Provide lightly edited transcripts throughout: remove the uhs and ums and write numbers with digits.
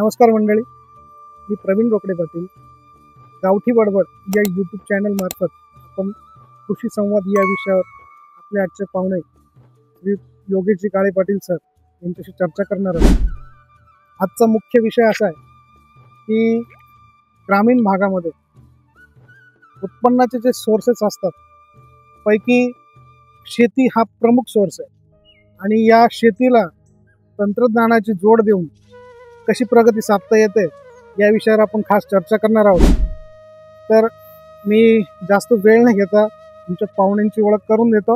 नमस्कार मंडळी, मी प्रवीण रोकडे पाटील. गावठी बडबड या यूट्यूब चॅनल मार्फत आपण कृषी संवाद या विषयावर आपले आजचे पाहुणे श्री योगेशजी काळे पाटील सर यांच्याशी चर्चा करणार आहोत. आजचा मुख्य विषय असा आहे की ग्रामीण भागामध्ये उत्पन्नाचे जे सोर्सेस असतात पैकी शेती हा प्रमुख सोर्स आहे आणि या शेतीला तंत्रज्ञानाची जोड देऊन कशी प्रगती साधता येते या विषयावर आपण खास चर्चा करणार आहोत. तर मी जास्त वेळ न घेता तुमच्या पाहुण्यांची ओळख करून देतो.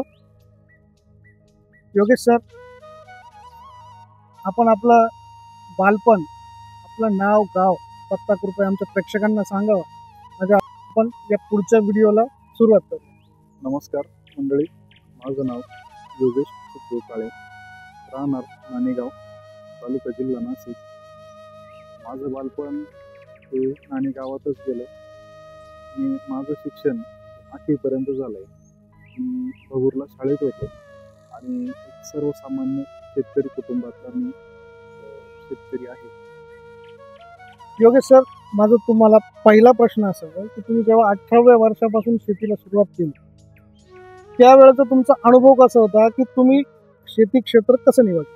योगेश सर, आपण आपलं बालपण, आपलं नाव, गाव, पत्ता कृपया आमच्या प्रेक्षकांना सांगावं म्हणजे आपण या पुढच्या व्हिडिओला सुरुवात करू. नमस्कार मंडळी, माझं नाव योगेश सुखदेव काळे, राहणार नाणेगाव, तालुका जिल्हा नाशिक. माझं बालपण हे नाणेगावातच गेलं. माझं शिक्षण 8वीपर्यंत झालं आहे. मी भगूरला शाळेत होतो आणि एक सर्वसामान्य शेतकरी कुटुंबातला मी शेतकरी आहे. योगेश सर, माझा तुम्हाला पहिला प्रश्न असा आहे की तुम्ही जेव्हा 18व्या वर्षापासून शेतीला सुरुवात केली त्यावेळेचा तुमचा अनुभव कसा होता की तुम्ही शेती क्षेत्र कसं निवडलं?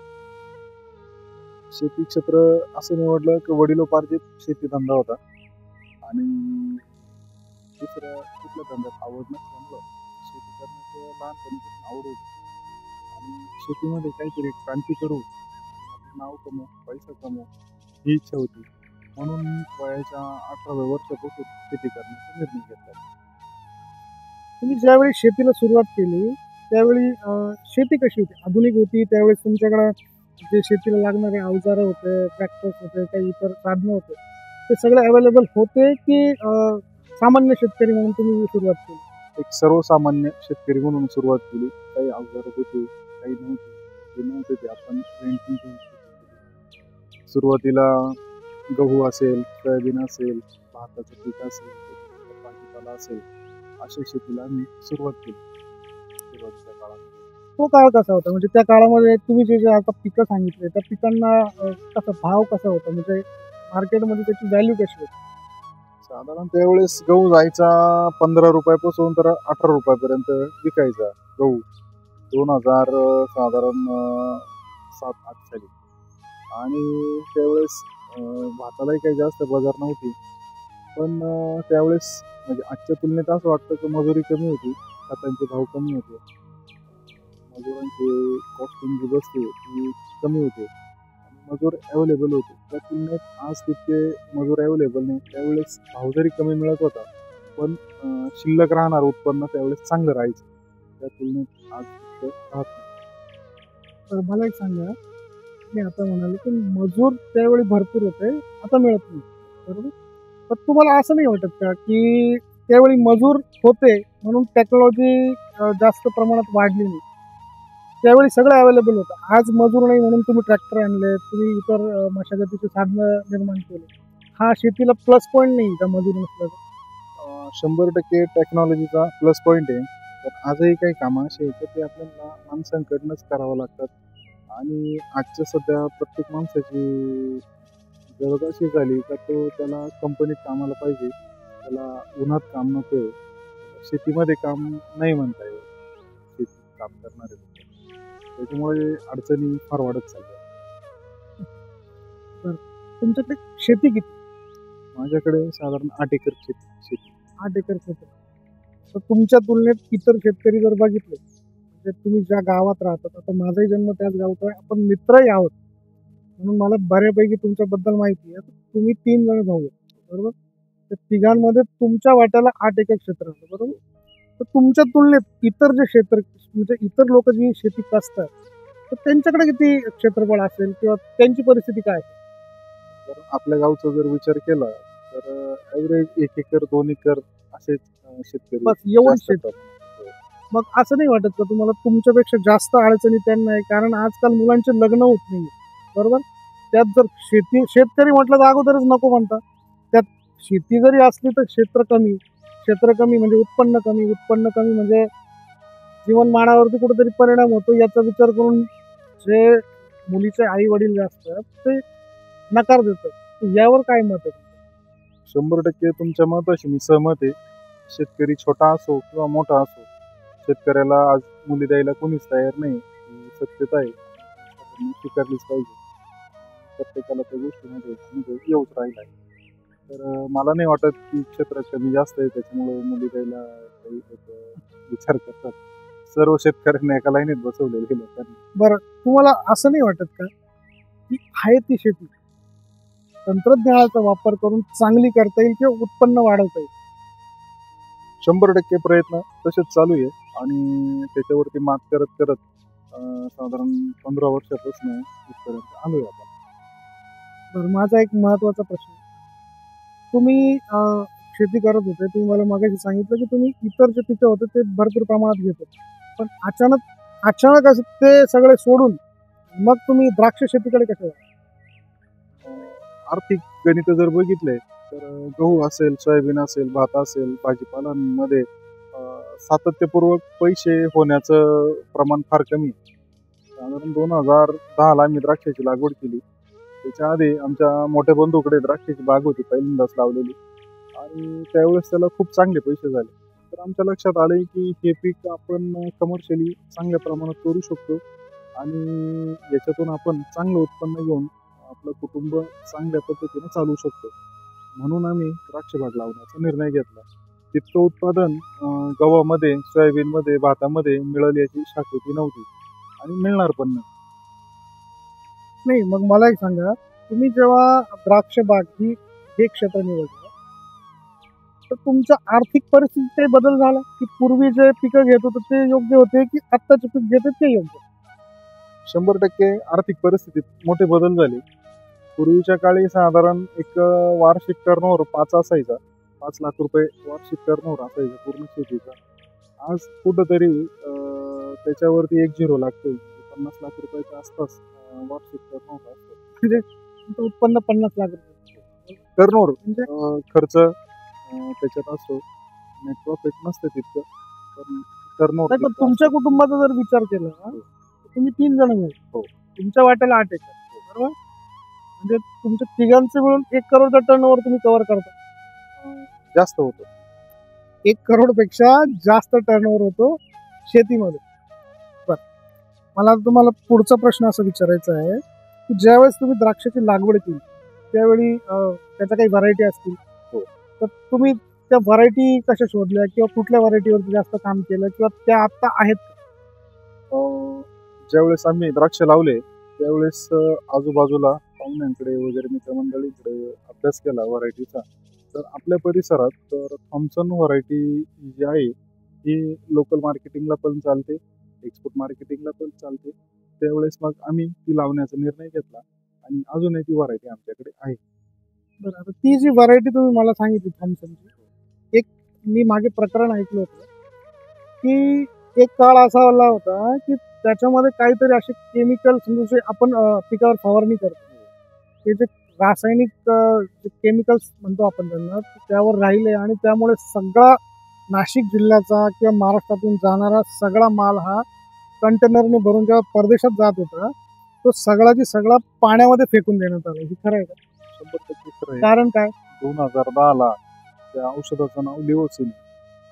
शेती क्षेत्र असं निवडलं की वडिलोपार्जित शेतीधंदा होता आणि दुसऱ्या कुठल्या धंद्यात आवड नसल्यामुळं शेती करण्याचं लहानपणीपासून आवड होती आणि शेतीमध्ये काहीतरी क्रांती करू, नाव कमवू, पैसा कमवू ही इच्छा होती. म्हणून वयाच्या 18व्या वर्षापासून शेती करण्याचा निर्णय घेतला. तुम्ही ज्यावेळी शेतीला सुरुवात केली त्यावेळी शेती कशी होती? आधुनिक होती त्यावेळेस? तुमच्याकडे जे शेतीला लागणारे अवजारं होते, ट्रॅक्टर्स होते, काही इतर साधनं होते, ते सगळे अवेलेबल होते की सामान्य शेतकरी म्हणून तुम्ही सुरुवात केली? एक सर्वसामान्य शेतकरी म्हणून सुरुवात केली. काही अवजारं होते, काही नव्हते. जे नव्हते ते आपण रेंटिंग घेऊन सुरुवातीला गहू असेल, सोयाबीन असेल, भाताचं पीक असेल, भाजीपाला असेल, अशा शेतीला आम्ही सुरुवात केली सुरुवातीच्या काळामध्ये. तो काळ कसा होता? म्हणजे त्या काळामध्ये तुम्ही जे आता पिकं सांगितले त्या पिकांना कसा भाव कसा होता? म्हणजे मार्केटमध्ये त्याची व्हॅल्यू कशी होती? साधारण त्यावेळेस गहू जायचा 15 रुपयापासून तर 18 रुपयापर्यंत विकायचा गहू. 2000 साधारण 7-8 साली. आणि त्यावेळेस भातालाही काही जास्त बाजार नव्हती. पण त्यावेळेस म्हणजे आजच्या तुलनेत असं वाटतं की मजुरी कमी होती, खतांचे भाव कमी होते, मजुरांची कॉस्टिंग जी बसते ती कमी होते आणि मजूर अवेलेबल होते. त्या तुलनेत आज तितके मजूर अवेलेबल नाही. त्यावेळेस भाव जरी कमी मिळत होता पण शिल्लक राहणार उत्पन्न त्यावेळेस चांगलं राहायचं. त्या तुलनेत आज तितकं राहत नाही. तर मला एक सांगा, मी आता म्हणाले की मजूर त्यावेळी भरपूर होते, आता मिळत नाही, बरोबर? पण तुम्हाला असं नाही वाटत का की त्यावेळी मजूर होते म्हणून टेक्नॉलॉजी जास्त प्रमाणात वाढली नाही? त्यावेळी सगळं अवेलेबल होतं. आज मजूर नाही म्हणून तुम्ही ट्रॅक्टर आणले, तुम्ही इतर मशागतीचे साधनं निर्माण केले. हा शेतीला प्लस पॉईंट नाही का मजूर नसल्याचा? 100% टेक्नॉलॉजीचा प्लस पॉईंट आहे. पण आजही काही कामं अशी आहेत तर ते आपल्याला माणसांकडनंच करावं लागतात. आणि आजच्या सध्या प्रत्येक माणसाची गरज अशी झाली का त्याला कंपनीत कामाला पाहिजे, त्याला उन्हात काम नको आहे, शेतीमध्ये काम नाही म्हणता येईल शेतीत काम करणारे लोक. त्याच्यामुळे अडचणी फार वाढत चालल्या. तुमच्याकडे शेती किती? माझ्याकडे साधारण 8 एकर शेती. 8 एकर शेती. तर तुमच्या तुलनेत इतर शेतकरी जर बघितले, म्हणजे तुम्ही ज्या गावात राहतात, आता माझाही जन्म त्याच गावात आहे, आपण मित्रही आहोत म्हणून मला बऱ्यापैकी तुमच्याबद्दल माहिती आहे. तुम्ही 3 जण भाऊ आहेत, बरोबर? त्या तिघांमध्ये तुमच्या वाट्याला 8 एकर क्षेत्र आहे, बरोबर? तर तुमच्या तुलनेत इतर जे क्षेत्र म्हणजे इतर लोक जी शेती कसतात तर त्यांच्याकडे किती क्षेत्रफळ असेल किंवा त्यांची परिस्थिती काय आहे? तर आपल्या गावचा जर विचार केला तर ॲव्हरेज 1 एकर 2 एकर असेच शेतकरी बस एवढं जास्त शेत. प्रमाणात. मग असं नाही वाटत का तुम्हाला तुमच्यापेक्षा जास्त अडचणी त्यांना आहे? कारण आजकाल मुलांचे लग्न होत नाही, बरोबर? त्यात जर शेतकरी म्हटलं तर अगोदरच नको म्हणता. त्यात शेती जरी असली तर क्षेत्र कमी म्हणजे उत्पन्न कमी म्हणजे जीवनमानावरती कुठेतरी परिणाम होतो. याचा विचार करून जे मुलीचे आई वडील जे असतात ते नकार देतात यावर काय मत आहे? 100% तुमच्या मताशी मी सहमत आहे. शेतकरी छोटा असो किंवा मोठा असो, शेतकऱ्याला आज मुली द्यायला कोणीच तयार नाही, ही सत्यता आहे. आपण स्वीकारलीच पाहिजे. प्रत्येकाला त्या गोष्टीमध्ये अनुभव येऊच राहिला आहे. तर मला नाही वाटत की क्षेत्र कमी जास्त आहे त्याच्यामुळे मुली द्यायला काही लोक विचार करतात. सर्व शेतकऱ्यांना एका लाईनीत बसवलेलं आहे लोकांनी. बरं, तुम्हाला असं नाही वाटत का की आहे ती शेती तंत्रज्ञानाचा वापर करून चांगली करता येईल किंवा उत्पन्न वाढवता येईल? 100% प्रयत्न तसेच चालू आहे आणि त्याच्यावरती मात करत करत साधारण 15 वर्षापासून इथपर्यंत आलोय आपण. बरं, माझा एक महत्त्वाचा प्रश्न आहे. तुम्ही शेती करत होते. तुम्ही मला मगाशी सांगितलं की तुम्ही इतर जे पिकं होते ते भरपूर प्रमाणात घेत होते. पण अचानक असं ते सगळे सोडून मग तुम्ही द्राक्ष शेतीकडे कसे वळाले? आर्थिक गणित जर बघितले तर गहू असेल, सोयाबीन असेल, भात असेल, भाजीपालांमध्ये सातत्यपूर्वक पैसे होण्याचं प्रमाण फार कमी आहे. साधारण 2010ला आम्ही द्राक्षाची लागवड केली. त्याच्या आधी आमच्या मोठ्या बंधूकडे द्राक्षाची बाग होती पहिल्यांदाच लावलेली आणि त्यावेळेस त्याला खूप चांगले पैसे झाले. तर आमच्या लक्षात आले की हे पीक आपण कमर्शियली चांगल्या प्रमाणात करू शकतो आणि याच्यातून आपण चांगलं उत्पन्न घेऊन आपलं कुटुंब चांगल्या पद्धतीने चालवू शकतो. म्हणून आम्ही द्राक्ष बाग लावण्याचा निर्णय घेतला. तितकं उत्पादन गव्हामध्ये, सोयाबीनमध्ये, भातामध्ये मिळेल याची शाश्वती नव्हती आणि मिळणार पण नाही. नाही, मग मला एक सांगा, तुम्ही जेव्हा द्राक्ष बाग हे क्षेत्र निवडलं, तर तुमच्या आर्थिक परिस्थितीत काही बदल झाला की पूर्वी जे पिकं घेत होते ते योग्य होते की आत्ताचे पीक घेते ते योग्य? 100% आर्थिक परिस्थितीत मोठे बदल झाले. पूर्वीच्या काळी साधारण एक वार्षिक टर्नओव्हर 5 असायचा. 5 लाख रुपये वार्षिक टर्नओव्हर असायचा पूर्ण शेतीचा. आज कुठंतरी त्याच्यावरती एक झिरो लागते. 50 लाख रुपयाच्या आसपास वार्षिक टर्नओव्हर असतो. म्हणजे तुमचं उत्पन्न 50 लाख रुपये. टर्नओव्हर म्हणजे खर्च त्याच्यात असतो. नेट प्रॉफिट नसतं तितकं. पण नाही, टर्नओव्हर पण तुमच्या कुटुंबाचा जर विचार केला ना, तर तुम्ही 3 जण मिळून हो. तुमच्या वाट्याला 8 एकर, बरोबर? म्हणजे तुमच्या तिघांचे मिळून 1 करोडचा टर्नओव्हर तुम्ही कव्हर करता. जास्त होतं. 1 करोड पेक्षा जास्त टर्नओव्हर होतो शेतीमध्ये. बरं, मला तुम्हाला पुढचा प्रश्न असा विचारायचा आहे की ज्यावेळेस तुम्ही द्राक्षाची लागवड केली त्यावेळी त्याच्या काही व्हरायटी असतील, हो. तर तुम्ही त्या व्हरायटी कशा शोधल्या किंवा कुठल्या व्हरायटीवरती जास्त काम केलं किंवा त्या आता आहेत का? ज्यावेळेस आम्ही द्राक्ष लावले त्यावेळेस आजूबाजूला पाहुण्यांकडे वगैरे मित्रमंडळींकडे अभ्यास केला व्हरायटीचा. तर आपल्या परिसरात तर थॉम्सन व्हरायटी जी आहे ही लोकल मार्केटिंगला पण चालते, एक्सपोर्ट मार्केटिंगला पण चालते. त्यावेळेस मग आम्ही ती लावण्याचा निर्णय घेतला आणि अजूनही ती व्हरायटी आमच्याकडे आहे. बरं, आता ती जी व्हरायटी तुम्ही मला सांगितली थॉम्सनची, एक मी मागे प्रकरण ऐकलं होतं की एक काळ असा आला होता की त्याच्यामध्ये काहीतरी असे केमिकल समजा आपण पिकावर फवारणी करतो, ते जे रासायनिक जे केमिकल्स म्हणतो आपण त्यांना, त्यावर राहिले आणि त्यामुळे सगळा नाशिक जिल्ह्याचा किंवा महाराष्ट्रातून जाणारा सगळा माल हा कंटेनरने भरून जेव्हा परदेशात जात होता, तो सगळाची सगळा पाण्यामध्ये फेकून देण्यात आला. हे खरं आहे का? 100% खरं आहे. कारण काय? 2010ला त्या औषधाचं नाव लिओसिन.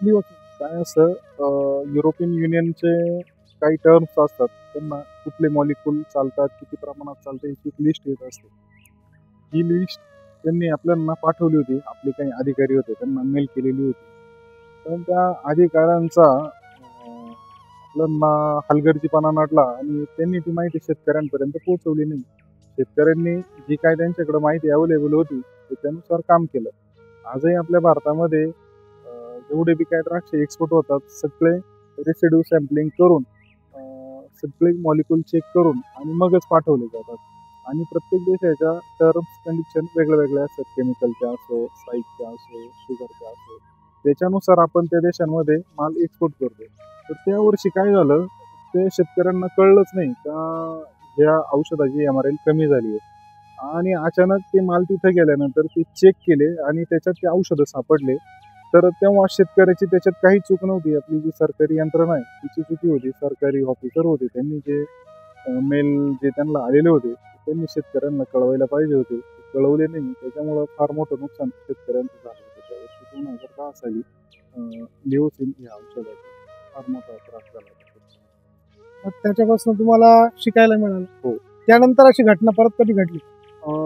दिवस काय असं युरोपियन युनियनचे काही टर्म्स असतात. त्यांना कुठले मॉलिक्यूल चालतात, किती प्रमाणात चालते याची एक लिस्ट येत असते. ही लिस्ट त्यांनी आपल्याला पाठवली होती. आपले काही अधिकारी होते त्यांना मेल केलेली होती. पण त्या अधिकाऱ्यांचा आपल्याला हलगर्जीपणा नडला आणि त्यांनी ती माहिती शेतकऱ्यांपर्यंत पोहोचवली नाही. शेतकऱ्यांनी जी काय त्यांच्याकडे माहिती अवेलेबल होती त्याच्यानुसार काम केलं. आजही आपल्या भारतामध्ये जेवढे बी काय द्राक्ष एक्सपोर्ट होतात सगळे रेसिड्यू सॅम्पलिंग करून सगळे मॉलिक्यूल चेक करून आणि मगच पाठवले जातात. आणि प्रत्येक देशाच्या टर्म्स कंडिशन वेगळ्या असतात. केमिकलच्या असो, साईजच्या असो, शुगरच्या असो, त्याच्यानुसार आपण त्या देशांमध्ये माल एक्सपोर्ट करतो. तर त्या वर्षी काय झालं ते शेतकऱ्यांना कळलंच नाही का ह्या औषधाची MRL कमी झाली आहे आणि अचानक ते माल तिथे गेल्यानंतर ते चेक केले आणि त्याच्यात ते औषधं सापडले. तर तेव्हा शेतकऱ्याची त्याच्यात काही चूक नव्हती. आपली जी सरकारी यंत्रणा आहे तिची चुकी होती. सरकारी ऑफिसर होते त्यांनी जे मेल जे त्यांना आलेले होते त्यांनी शेतकऱ्यांना कळवायला पाहिजे होते. कळवले नाही, त्याच्यामुळं फार मोठं नुकसान शेतकऱ्यांचं झालं होतं. त्यावर्षी 2010 साली लिओसिन या औषधाचा फार मोठा त्रास झाला होता. मग त्याच्यापासून तुम्हाला शिकायला मिळालं. हो. त्यानंतर अशी घटना परत कधी घडली?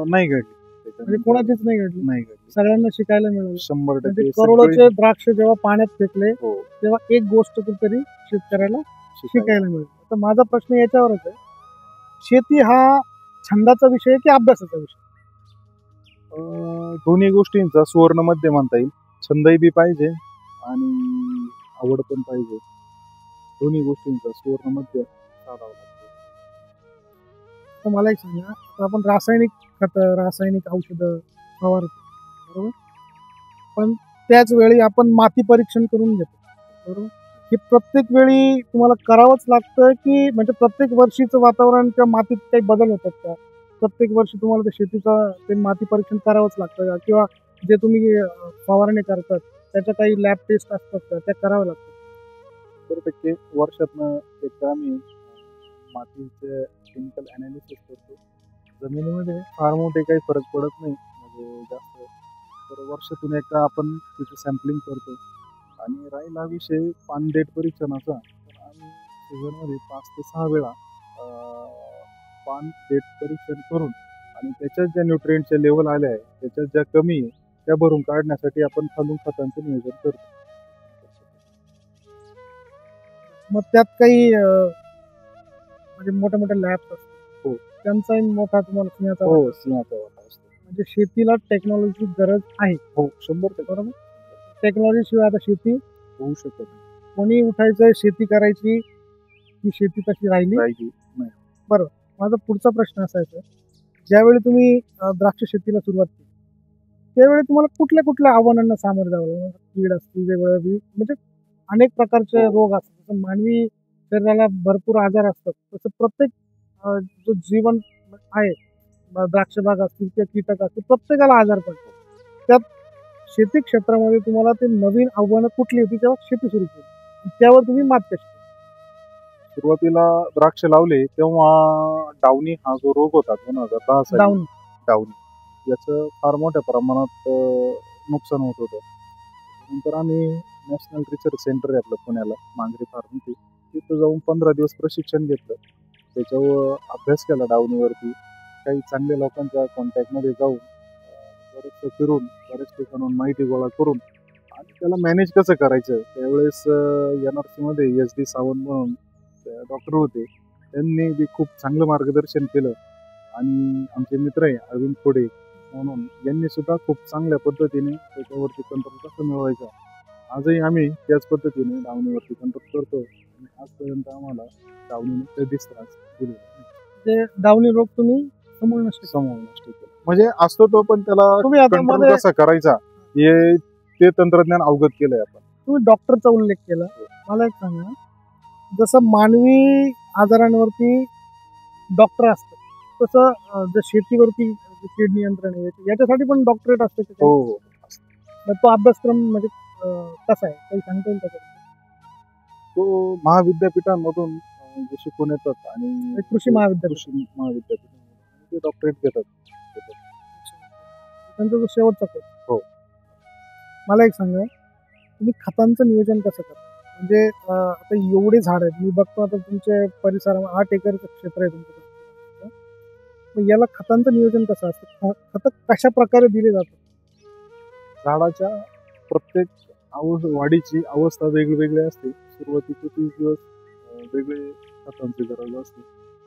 नाही घडली. म्हणजे त्याच्यानंतर कोणाचीच नाही घडली. नाही घडली. सगळ्यांना शिकायला मिळालं. 100% म्हणजे सगळी- करोडोचे द्राक्ष जेव्हा पाण्यात फेकले हो, तेव्हा एक गोष्ट तरी शेतकऱ्याला शिकायला मिळते. तर माझा प्रश्न याच्यावरच आहे, शेती हा छंदाचा विषय आहे की अभ्यासाचा विषय? दोन्ही गोष्टींचा सुवर्ण मध्य म्हणता येईल. छंदही बी पाहिजे आणि आवड पण पाहिजे. दोन्ही गोष्टींचा सुवर्ण मध्य साधावं लागतं. तर मला एक सांगा, आता आपण रासायनिक खतं, रासायनिक औषधं फवारतो, बरोबर? पण त्याच वेळी आपण माती परीक्षण करून घेतो, बरोबर? हे प्रत्येक वेळी तुम्हाला करावंच लागतं की म्हणजे प्रत्येक वर्षीचं वातावरण किंवा मातीत काही बदल होतात का? प्रत्येक वर्षी तुम्हाला ते शेतीचा ते माती परीक्षण करावंच लागतं का? किंवा जे तुम्ही फवारणी करतात त्याच्या काही लॅब टेस्ट असतात का, त्या कराव्या लागतात? 100% वर्षातनं एकदा आम्ही मातीचे केमिकल अनालिसिस करतो. जमिनीमध्ये फार मोठे काही फरक पडत नाही, म्हणजे जास्त. तर वर्षातून एकदा आपण तिचं सॅम्पलिंग करतो. आणि राहिला विषय पान देठ परीक्षणाचा, तर आम्ही सीझनमध्ये 5 ते 6 वेळा पान देठ परीक्षण करून आणि त्याच्यात ज्या न्यूट्रिएंटच्या लेवल आल्या आहे, त्याच्यात ज्या कमी आहे त्या भरून काढण्यासाठी आपण खालून खतांचं नियोजन करतो. मग त्यात काही म्हणजे मोठ्या मोठ्या लॅब्स असतात, हो. त्यांचाही मोठा तुम्हाला सिंहाचा हो, वाटा असतो. सिंहाचा वाटा असतो. म्हणजे शेतीला टेक्नॉलॉजीची गरज आहे, हो, 100% बरोबर? टेक्नॉलॉजी शिवाय आता शेती होऊ शकत नाही. कोणी उठायचं शेती करायची, ती शेती तशी राहिली. राहिली नाही. माझा पुढचा प्रश्न असायचा, ज्यावेळी तुम्ही द्राक्ष शेतीला सुरुवात केली त्यावेळी तुम्हाला कुठल्या कुठल्या आव्हानांना सामोरं जावं लागलं? कीड असतील, वेगवेगळी म्हणजे अनेक प्रकारचे रोग असतात. जसं मानवी शरीराला भरपूर आजार असतात, तसं प्रत्येक जो जीवन आहे, द्राक्ष बाग असतील किंवा कीटक असतील, प्रत्येकाला आजार पडतो. त्यात शेती क्षेत्रामध्ये तुम्हाला ते नवीन आव्हानं कुठली होती जेव्हा शेती सुरू केली आणि त्यावर तुम्ही मात कशी केली? सुरुवातीला द्राक्ष लावले तेव्हा डावणी हा जो रोग होता 2010 साली, डाऊन डावणी याचं फार मोठ्या प्रमाणात नुकसान होत होतं. नंतर आम्ही नॅशनल रिसर्च सेंटर आहे आपलं पुण्याला, मांजरी फार्मसी, तिथं जाऊन 15 दिवस प्रशिक्षण घेतलं. त्याच्यावर अभ्यास केला डावणीवरती. काही चांगल्या लोकांच्या कॉन्टॅक्टमध्ये जाऊन बरंचसं फिरून बऱ्याच ठिकाणून माहिती गोळा करून आणि त्याला मॅनेज कसं करायचं. त्यावेळेस NRC मध्ये SD सावंत म्हणून डॉक्टर होते, त्यांनी बी खूप चांगलं मार्गदर्शन केलं. आणि आमचे मित्र आहे अरविंद खोडे म्हणून, यांनी सुद्धा खूप चांगल्या पद्धतीने त्याच्यावरती कंट्रोल कसं मिळवायचा. आजही आम्ही त्याच पद्धतीने डावणीवरती कंट्रोल करतो आणि आजपर्यंत आम्हाला डावणीने कधीच त्रास दिलेला नाही. ते डावणी रोग तुम्ही समोर नसते. समोर नष्ट केलं म्हणजे असतो तो, पण त्याला तुम्ही आता कंट्रोल मध्ये कसा करायचा हे ते तंत्रज्ञान अवगत केलंय आपण. तुम्ही डॉक्टरचा उल्लेख केला. मला एक सांगा, जसं मानवी आजारांवरती डॉक्टर असतात, तसं जर शेतीवरती कीड नियंत्रण आहे याच्यासाठी पण डॉक्टरेट असतं का काही? हो. मग तो अभ्यासक्रम म्हणजे कसा आहे, काही सांगता येईल का? तो महाविद्यापीठांमधून जे शिकून येतात आणि कृषी महाविद्यालय, कृषी महाविद्यापीठ ते डॉक्टरेट घेतात. त्यांचा जो शेवटचा कोर्स. हो. मला एक सांगा, तुम्ही खतांचं नियोजन कसं करता? म्हणजे आता एवढे झाड आहेत, मी बघतो आता तुमच्या परिसरामध्ये 8 एकरचं क्षेत्र आहे तुमचं. मग याला खतांचं नियोजन कसं असतं? खतं कशा प्रकारे दिले जातात? झाडाच्या प्रत्येक वाढीची अवस्था वेगवेगळी असते. सुरुवातीचे 30 दिवस वेगळे खतांची गरज असते.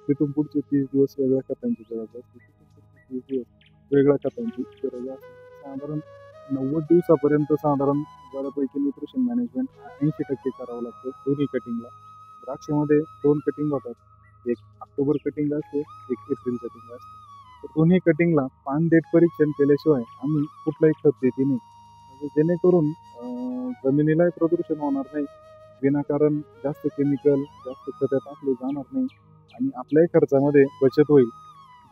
तिथून पुढचे 30 दिवस वेगळ्या खतांची गरज असते. तिथून पुढचे 30 दिवस वेगळ्या खतांची गरज असते. साधारण 90 दिवसापर्यंत साधारण बऱ्यापैकी न्यूट्रिशन मॅनेजमेंट 80% करावं लागतं दोन्ही कटिंगला. द्राक्षामध्ये 2 कटिंग होतात. एक ऑक्टोबर कटिंग असते, एक एप्रिल कटिंग असते. तर दोन्ही कटिंगला पान देठ परीक्षण केल्याशिवाय आम्ही कुठलाही खत देते नाही. म्हणजे जेणेकरून जमिनीलाही प्रदूषण होणार नाही, विनाकारण जास्त केमिकल जास्त खतं टाकले जाणार नाही आणि आपल्याही खर्चामध्ये बचत होईल.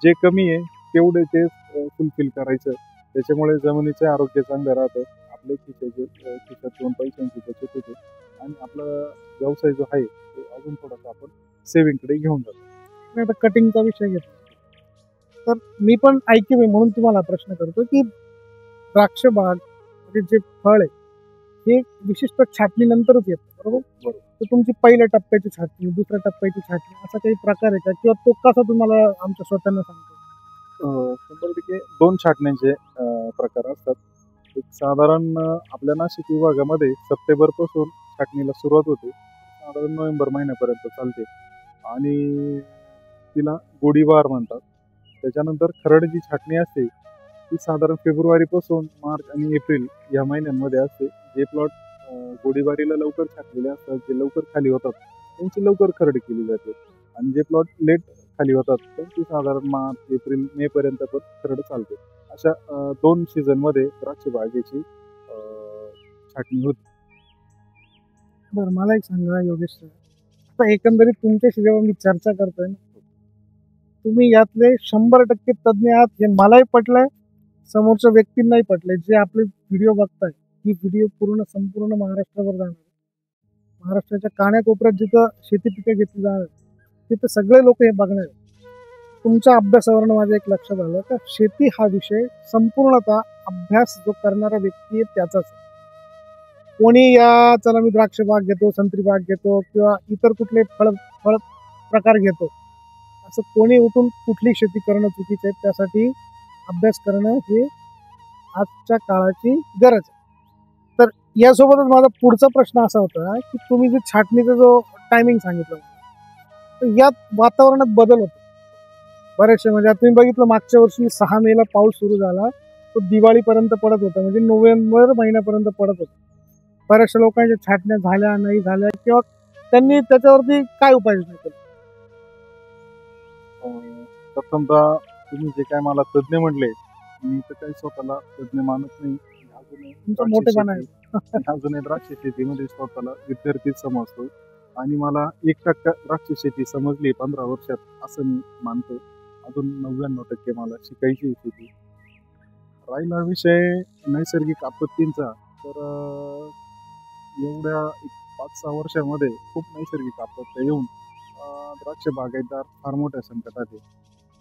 जे कमी आहे तेवढे ते फुलफिल करायचं. त्याच्यामुळे जमिनीचं आरोग्य चांगलं राहतं, आपले खिशात 2 पैशांची बचत होते आणि आपला व्यवसाय जो आहे तो अजून थोडासा आपण सेव्हिंगकडे घेऊन जातो. आता कटिंगचा विषय घेतला, तर मी पण ऐकीव आहे म्हणून तुम्हाला हा प्रश्न करतो की द्राक्ष बाग म्हणजे जे फळ आहे हे विशिष्ट छाटणीनंतरच येतं बरोबर. बरोबर. तर तुमची पहिल्या टप्प्याची छाटणी, दुसऱ्या टप्प्याची छाटणी असा काही प्रकार आहे का किंवा तो कसा तुम्हाला आमच्या श्रोत्यांना सांगतो? 100% 2 छाटण्यांचे प्रकार असतात. एक साधारण आपल्या नाशिक विभागामध्ये सप्टेंबरपासून छाटणीला सुरुवात होते. साधारण नोव्हेंबर महिन्यापर्यंत चालते आणि तिला गोडीबार म्हणतात. त्याच्यानंतर खरड जी छाटणी असते ती साधारण फेब्रुवारीपासून मार्च आणि एप्रिल या महिन्यांमध्ये असते. जे प्लॉट गोडीबारीला लवकर छाटलेले असतात, जे लवकर खाली होतात, त्यांची लवकर खरड केली जाते आणि जे प्लॉट लेट खाली होतात त्यांची साधारण मार्च, एप्रिल, मे पर्यंत पण खरड चालते. अशा 2 सीझनमध्ये द्राक्ष बागेची छाटणी होते. बरं मला एक सांगा योगेश सर, आता एकंदरीत तुमच्याशी जेव्हा मी चर्चा करतोय ना, तुम्ही यातले 100% तज्ज्ञ आहात हे मलाही पटलंय, समोरच्या व्यक्तींनाही पटलंय. जे आपले व्हिडिओ बघताय ही व्हिडिओ संपूर्ण महाराष्ट्रावर जाणार आहे. महाराष्ट्राच्या कानाकोपऱ्यात जिथं शेती पिकं घेतली जाणार आहेत, तिथं सगळे लोक हे बघणार आहेत. तुमच्या अभ्यासावरून माझं एक लक्षात आलं का शेती हा विषय संपूर्णतः अभ्यास जो करणारा व्यक्ती आहे त्याचाच आहे. कोणी या चला मी द्राक्ष बाग घेतो, संत्री बाग घेतो किंवा इतर कुठले फळ फळ प्रकार घेतो असं कोणी उठून कुठली शेती करणं चुकीचं आहे. त्यासाठी अभ्यास करणं हे आजच्या काळाची गरज आहे. तर यासोबतच माझा पुढचा प्रश्न असा होता की तुम्ही जे छाटणीचा जो टायमिंग सांगितलं तर यात वातावरणात बदल होतो बरेचसे. म्हणजे आता तुम्ही बघितलं मागच्या वर्षी 6 मेला पाऊस सुरू झाला, तो दिवाळीपर्यंत पडत होता, म्हणजे नोव्हेंबर महिन्यापर्यंत पडत होता. बऱ्याचशा लोकांच्या छाटण्या झाल्या नाही झाल्या किंवा त्यांनी त्याच्यावरती काय उपाययोजना केली? प्रथमतः तुम्ही जे काय मला तज्ज्ञ म्हणले, मी तर काही स्वतःला तज्ज्ञ मानत नाही. तुमचं मोठेपणा आहे. अजूनही द्राक्ष शेतीमध्ये स्वतःला विद्यार्थीच समजतो आणि मला 1% द्राक्ष शेती समजली 15 वर्षात असं मी मानतो. अजून 99% मला शिकायची आहे शेती. राहिला विषय नैसर्गिक आपत्तींचा, तर एवढ्या एक 5-6 वर्षामध्ये खूप नैसर्गिक आपत्त्या येऊन द्राक्ष बागायतदार फार मोठ्या संकटात आहे.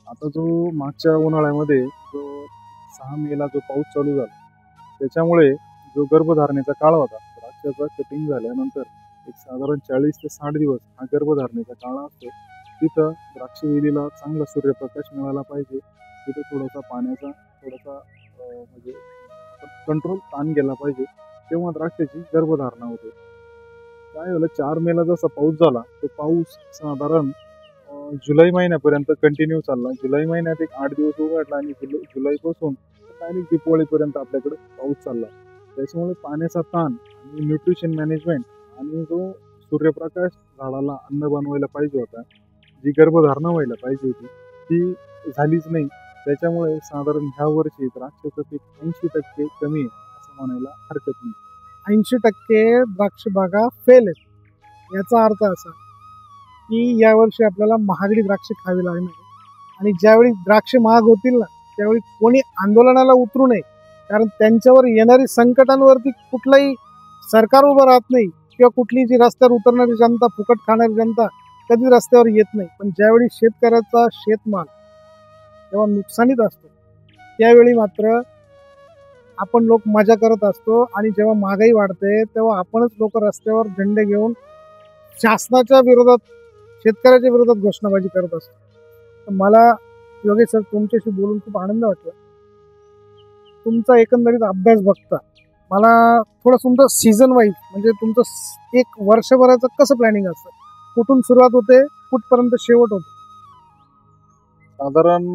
आता जो मागच्या उन्हाळ्यामध्ये जो 6 मेला जो पाऊस चालू झाला त्याच्यामुळे जो गर्भधारणेचा काळ होता, द्राक्षाचा कटिंग झाल्यानंतर एक साधारण 40 ते 60 दिवस हा गर्भधारणेचा काळ असतो. तिथं द्राक्ष वेलीला चांगला सूर्यप्रकाश मिळाला पाहिजे. तिथं थोडासा पाण्याचा म्हणजे कंट्रोल ताण गेला पाहिजे, तेव्हा द्राक्षाची गर्भधारणा होते. काय झालं, 4 मेला जसा पाऊस झाला तो पाऊस साधारण जुलै महिन्यापर्यंत कंटिन्यू चालला. जुलै महिन्यात एक 8 दिवस उघडला आणि जुलैपासून डायरेक्ट दिवाळीपर्यंत आपल्याकडे पाऊस चालला. त्याच्यामुळे पाण्याचा ताण आणि न्यूट्रिशन मॅनेजमेंट आणि जो सूर्यप्रकाश झाडाला अन्न बनवायला पाहिजे होता, जी गर्भधारणा व्हायला पाहिजे होती, ती झालीच नाही. त्याच्यामुळे साधारण ह्या वर्षी द्राक्षाचं पीक 80% कमी आहे असं म्हणायला हरकत नाही. 80% द्राक्ष बागा फेल आहेत. याचा अर्थ असा की यावर्षी आपल्याला महागडी द्राक्ष खावी लागणार आहे आणि ज्यावेळी द्राक्ष महाग होतील ना त्यावेळी कोणी आंदोलनाला उतरू नये, कारण त्यांच्यावर येणारी संकटांवरती कुठलाही सरकार उभं राहत नाही किंवा कुठली जी रस्त्यावर उतरणारी जनता, फुकट खाणारी जनता कधी रस्त्यावर येत नाही. पण ज्यावेळी शेतकऱ्याचा शेतमाल जेव्हा नुकसानीत असतो त्यावेळी मात्र आपण लोक मजा करत असतो आणि जेव्हा महागाई वाढते तेव्हा आपणच लोक रस्त्यावर झेंडे घेऊन शासनाच्या विरोधात, शेतकऱ्याच्या विरोधात घोषणाबाजी करत असतो. तर मला योगेश सर तुमच्याशी बोलून खूप आनंद वाटला. तुमचा एकंदरीत अभ्यास बघता मला थोडं तुमचं सीझन वाईज म्हणजे तुमचं एक वर्षभराचं कसं प्लॅनिंग असतं, कुठून सुरुवात होते कुठपर्यंत शेवट होतो? साधारण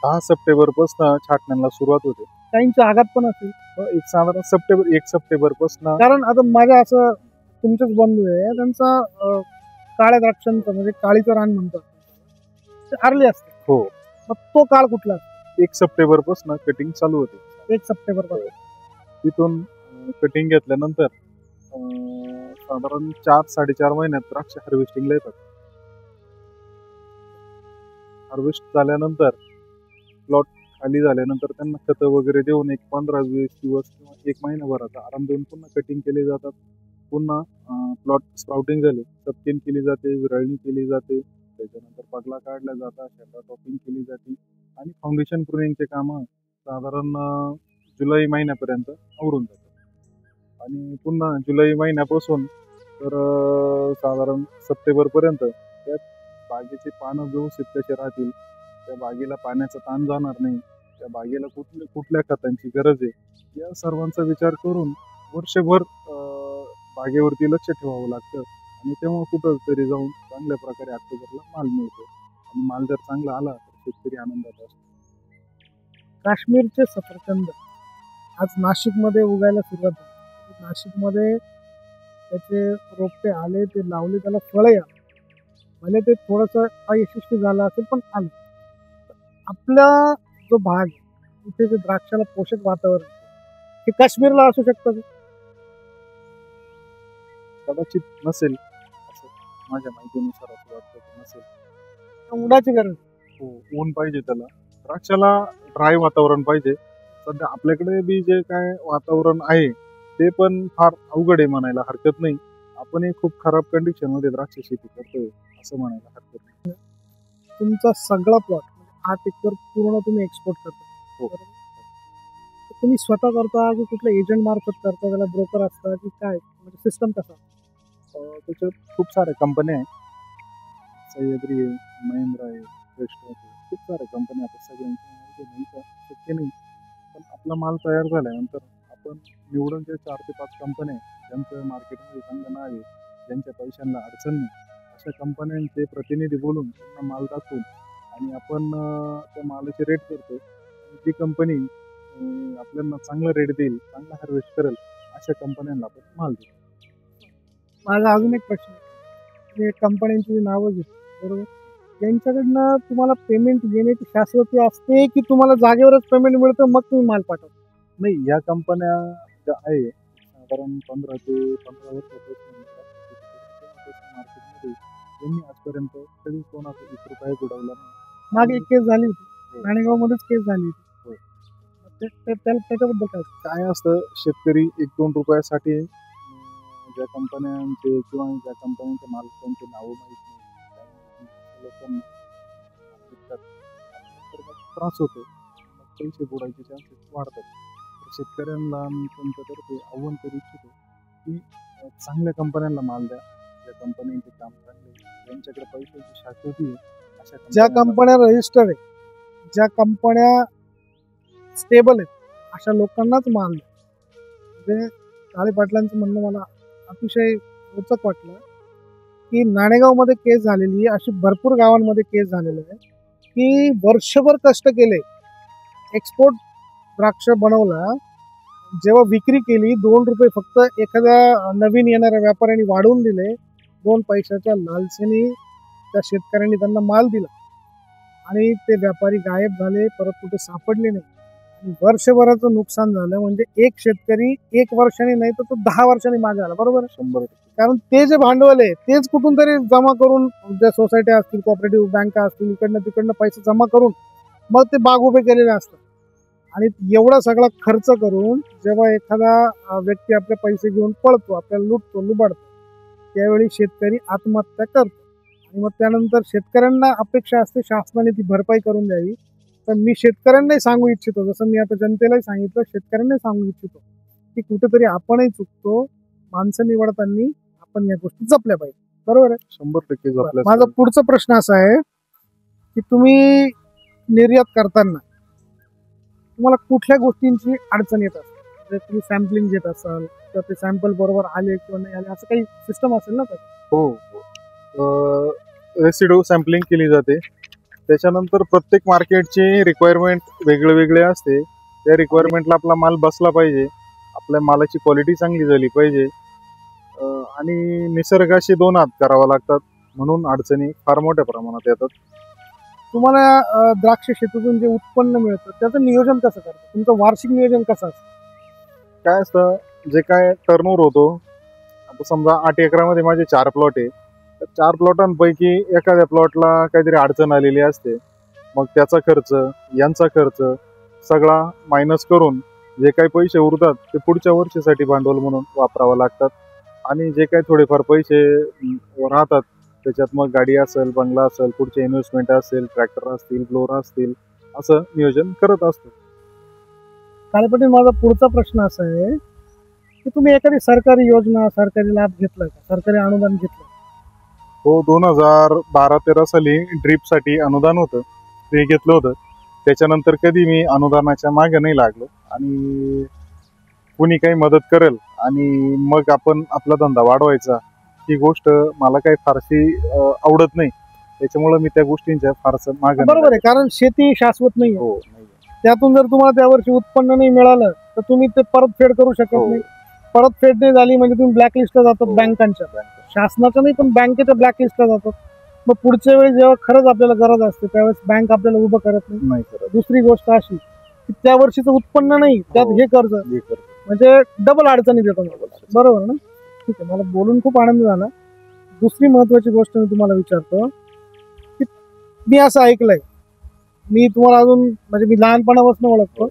10 सप्टेंबरपासून छाटण्यांना सुरुवात होते. काहींच्या आघात पण असेल. एक साधारण 1 सप्टेंबरपासून, कारण आता माझ्या असं तुमचेच बंधू आहे, त्यांचा काळ्या द्राक्षांचं म्हणजे काळीचं रान म्हणतात ते अर्ली असते. हो. मग तो काळ कुठला असतो? 1 सप्टेंबरपासून कटिंग चालू होते. 1 सप्टेंबर पासून. तिथून कटिंग घेतल्यानंतर साधारण 4-4.5 महिन्यात द्राक्ष हार्वेस्टिंगला येतात. हार्वेस्ट झाल्यानंतर प्लॉट खाली झाल्यानंतर त्यांना खतं वगैरे देऊन एक 15-20 दिवस किंवा 1 महिनाभराचा आराम देऊन पुन्हा कटिंग केले जातात. पुन्हा प्लॉट स्प्राउटिंग झाले, सबकेन केली जाते, विरळणी केली जाते. त्याच्यानंतर पगला काढल्या जातात, शेंडा टॉपिंग केली जाते आणि फाउंडेशन प्रूनिंगचे कामं साधारण जुलै महिन्यापर्यंत आवरून जातात. आणि पुन्हा जुलै महिन्यापासून तर साधारण सप्टेंबरपर्यंत त्यात बागेची पानं व्यवस्थित कसे राहतील, त्या बागेला पाण्याचा ताण जाणार नाही, त्या बागेला कुठल्या खतांची गरज आहे, या सर्वांचा विचार करून वर्षभर बागेवरती लक्ष ठेवावं लागतं. आणि तेव्हा कुठं तरी जाऊन चांगल्या प्रकारे ऑक्टोबरला माल मिळतो आणि माल जर चांगला आला तर शेतकरी आनंदात असतो. काश्मीरचे सफरचंद आज नाशिकमध्ये उगायला सुरुवात झाली. नाशिकमध्ये त्याचे रोपटे आले, ते लावले, त्याला फळं आले. भले ते थोडंसं अयशस्वी झालं असेल पण आलं. आपला जो भाग आहे, तिथे जे द्राक्षाला पोषक वातावरण आहे, हे काश्मीरला असू शकतं का? कदाचित नसेल, असं माझ्या माहितीनुसार असं वाटतं की नसेल. उन्हाची गरज. हो, ऊन पाहिजे त्याला. द्राक्षाला ड्राय वातावरण पाहिजे. सध्या आपल्याकडे बी जे काय वातावरण आहे ते पण फार अवघड आहे म्हणायला हरकत नाही. आपणही खूप खराब कंडिशन मध्ये द्राक्ष शेती करतोय असं म्हणायला हरकत नाही. तुमचा सगळा प्लॉट 8 एकर पूर्ण तुम्ही एक्सपोर्ट करता. हो. बरोबर. तर तुम्ही स्वतः करता की कुठल्या एजंट मार्फत करता, त्याला ब्रोकर असता की काय, म्हणजे सिस्टम कसा? त्याच्यात खूप साऱ्या कंपन्या आहेत. सह्याद्री आहे, महिंद्रा आहे, वेस्टर्न आहे, खूप साऱ्या कंपन्या. आता सगळ्यांची नाही का शक्य नाही, पण आपला माल तयार झाल्यानंतर आपण निवडून जे 4 ते 5 कंपन्या आहेत ज्यांचं मार्केटमध्ये चांगलं नाव आहे, ज्यांच्या पैशांना अडचण नाही, अशा कंपन्यांचे प्रतिनिधी बोलून त्यांना माल दाखवून आणि आपण त्या मालाचे रेट करतो. आणि जी कंपनी आपल्याला चांगला रेट देईल, चांगला हार्वेस्ट करेल, अशा कंपन्यांना आपण माल देतो. माझा अजून एक प्रश्न आहे. मी कंपन्यांची नावं घेतो, बरोबर. यांच्याकडनं तुम्हाला पेमेंट घेण्याची शाश्वती असते की तुम्हाला जागेवरच पेमेंट मिळतं मग तुम्ही माल पाठवता? नाही, या कंपन्या ज्या आहे साधारण 15 ते 15 वर्षापासून मार्केटमध्ये त्यांनी आजपर्यंत कधी कोणाचा 1 रुपया बुडवला नाही. मागे एक केस झाली होती, हो. नाणेगावमध्येच केस झाली हो. होती. त्याच्याबद्दल काय? काय असतं, शेतकरी 1-2 रुपयासाठी ज्या कंपन्यांचे किंवा ज्या कंपन्यांच्या मालकांचे नावं माहीत नाही लोकांना विकतात, तर मग त्रास होतो, मग पैसे बुडायचे चान्सेस वाढतात. तर शेतकऱ्यांना मी तुमच्यातर्फे आव्हान करू इच्छितो की चांगल्या कंपन्यांना माल द्या, ज्या कंपन्यांचे काम चांगले, ज्यांच्याकडे पैशाची शाश्वती आहे, अशा ज्या कंपन्या रजिस्टर आहे, ज्या कंपन्या स्टेबल आहेत, अशा लोकांनाच माल द्या. म्हणजे काळे पाटलांचं म्हणणं मला अतिशय रोचक वाटलं की नाणेगावमध्ये केस झालेली, अशी भरपूर गावांमध्ये केस झालेले आहे की वर्षभर कष्ट केले, एक्सपोर्ट द्राक्ष बनवला, जेव्हा विक्री केली 2 रुपये फक्त एखाद्या नवीन येणाऱ्या व्यापाऱ्यांनी वाढवून दिले, 2 पैशाच्या लालसेने त्या शेतकऱ्यांनी त्यांना माल दिला आणि ते व्यापारी गायब झाले, परत कुठे सापडले नाही आणि वर्षभराचं नुकसान झालं. म्हणजे एक शेतकरी 1 वर्षाने नाही तर तो 10 वर्षांनी मागे आला, बरोबर आहे? 100%. कारण ते जे भांडवल आहे तेच कुठून तरी जमा करून, ज्या सोसायट्या असतील, कोऑपरेटिव्ह बँका असतील, इकडनं तिकडनं पैसे जमा करून मग ते बाग उभे केलेले असतात. आणि एवढा सगळा खर्च करून जेव्हा एखादा व्यक्ती आपले पैसे घेऊन पळतो, आपल्याला लुटतो, लुबाडतो, त्यावेळी शेतकरी आत्महत्या करतो. आणि मग त्यानंतर शेतकऱ्यांना अपेक्षा असते शासनाने ती भरपाई करून द्यावी. तर मी शेतकऱ्यांनाही सांगू इच्छितो, जसं मी आता जनतेलाही सांगितलं, शेतकऱ्यांनाही सांगू इच्छितो की कुठेतरी आपणही चुकतो. माणसं निवडताना आपण या गोष्टी जपल्या पाहिजे, बरोबर आहे? 100% जपल्या. माझा पुढचा प्रश्न असा आहे की तुम्ही निर्यात करताना तुम्हाला कुठल्या गोष्टींची अडचण येत असेल? जर तुम्ही सॅम्पलिंग घेत असाल तर ते सॅम्पल बरोबर आले किंवा नाही आले, असं काही सिस्टम असेल ना? हो, रेसिड्यू सॅम्पलिंग केली जाते. त्याच्यानंतर प्रत्येक मार्केटची रिक्वायरमेंट वेगळे असते. त्या रिक्वायरमेंटला आपला माल बसला पाहिजे, आपल्या मालाची क्वालिटी चांगली झाली पाहिजे आणि निसर्गाशी 2 हात करावा लागतात, म्हणून अडचणी फार मोठ्या प्रमाणात येतात. तुम्हाला द्राक्ष शेतीतून जे उत्पन्न मिळतं त्याचं नियोजन कसं करतं? तुमचं वार्षिक नियोजन कसं असतं? काय असतं, जे काय टर्नओव्हर होतो, आता समजा 8 एकरामध्ये माझे 4 प्लॉट आहे, तर 4 प्लॉटांपैकी एखाद्या प्लॉटला काहीतरी अडचण आलेली असते, मग त्याचा खर्च, यांचा खर्च सगळा मायनस करून जे काही पैसे उरतात ते पुढच्या वर्षीसाठी भांडवल म्हणून वापरावं लागतात. आणि जे काही थोडेफार पैसे राहतात त्याच्यात मग गाडी असेल, बंगला असेल, पुढचे इन्व्हेस्टमेंट असेल, ट्रॅक्टर असतील, ब्लोअर असतील, असं नियोजन करत असतो. काळेपाटील, माझा पुढचा प्रश्न असा आहे की तुम्ही एखादी सरकारी योजना, सरकारी लाभ घेतलाय का, सरकारी अनुदान घेतलं? हो, 2012-13 साली ड्रीपसाठी अनुदान होतं, ते घेतलं होतं. त्याच्यानंतर कधी मी अनुदानाच्या मागे नाही लागलो आणि कुणी काही मदत करेल आणि मग आपण आपला धंदा वाढवायचा, ही गोष्ट मला काही फारशी आवडत नाही. त्याच्यामुळे मी त्या गोष्टींच्या फारसं मागे नाही बरोबर आहे, कारण शेती शाश्वत नाही. लागलो. हो, नाही. त्यातून जर तुम्हाला त्या वर्षी उत्पन्न नाही मिळालं तर तुम्ही ते परतफेड करू शकत हो. नाही. परतफेड नाही झाली म्हणजे तुम्ही ब्लॅकलिस्टला जातात, हो. बँकांच्या, शासनाच्या नाही पण बँकेच्या ब्लॅकलिस्टला जातात. मग पुढच्या वेळी जेव्हा खरंच आपल्याला गरज असते त्यावेळेस बँक आपल्याला उभं करत नाही. नाही करत. दुसरी गोष्ट अशी की त्या वर्षीचं उत्पन्न नाही, त्यात हो. हे कर्ज, हे करतो. म्हणजे डबल अडचणी देतो. बरोबर ना? ठीक आहे, मला बोलून खूप आनंद झाला. दुसरी महत्वाची गोष्ट मी तुम्हाला विचारतो की मी असं ऐकलंय, मी तुम्हाला अजून म्हणजे मी लहानपणापासून ओळखतो,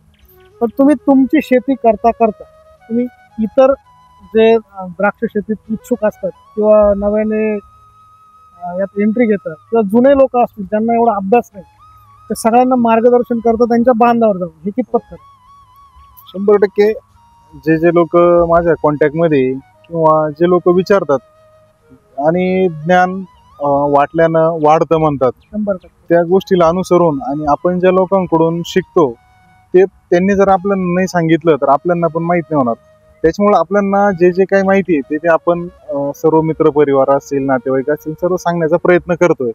पण तुम्ही तुमची शेती करता करता तुम्ही इतर जे द्राक्ष शेतीत इच्छुक असतात किंवा नव्याने यात एंट्री घेतात किंवा जुने लोक असतील ज्यांना एवढा अभ्यास नाही, त्या सगळ्यांना मार्गदर्शन करतात त्यांच्या बांधावर जाऊन. हे कितपत खरं? 100% जे जे लोक माझ्या कॉन्टॅक्टमध्ये किंवा जे लोक विचारतात आणि ज्ञान वाटल्यानं वाढतं म्हणतात, 100%. त्या गोष्टीला अनुसरून आणि आपण ज्या लोकांकडून शिकतो ते त्यांनी जर आपल्याला नाही सांगितलं तर आपल्याला पण माहित नाही होणार. त्याच्यामुळे आपल्याला जे जे काही माहिती आहे ते आपण सर्व मित्र परिवार असेल, नातेवाईक असतील, सर्व सांगण्याचा प्रयत्न करतोय.